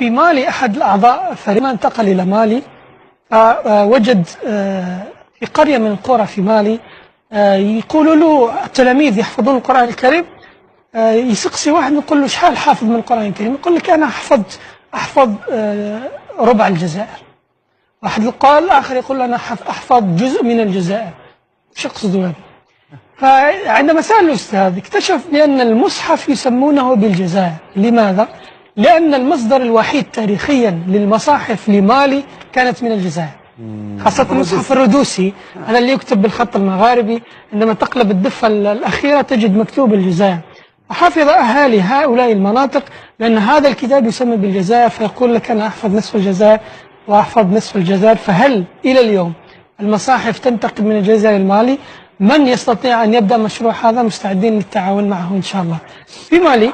في مالي أحد الأعضاء فريق انتقل إلى مالي، فوجد في قرية من القرى في مالي يقولوا له التلاميذ يحفظون القرآن الكريم، يسقسي واحد يقول له شحال حافظ من القرآن الكريم؟ يقول لك أنا أحفظ ربع الجزائر. واحد قال آخر يقول أنا أحفظ جزء من الجزائر. وش يقصدوا هذا؟ فعندما سأل الأستاذ اكتشف بأن المصحف يسمونه بالجزائر. لماذا؟ لأن المصدر الوحيد تاريخيا للمصاحف لمالي كانت من الجزائر، خاصة المصحف الردوسي هذا اللي يكتب بالخط المغاربي، عندما تقلب الضفة الأخيرة تجد مكتوب الجزائر. وحافظ أهالي هؤلاء المناطق بأن هذا الكتاب يسمى بالجزائر، فيقول لك أنا أحفظ نصف الجزائر وأحفظ نصف الجزائر. فهل إلى اليوم المصاحف تنتقل من الجزائر المالي؟ من يستطيع أن يبدأ مشروع هذا مستعدين للتعاون معه إن شاء الله. في مالي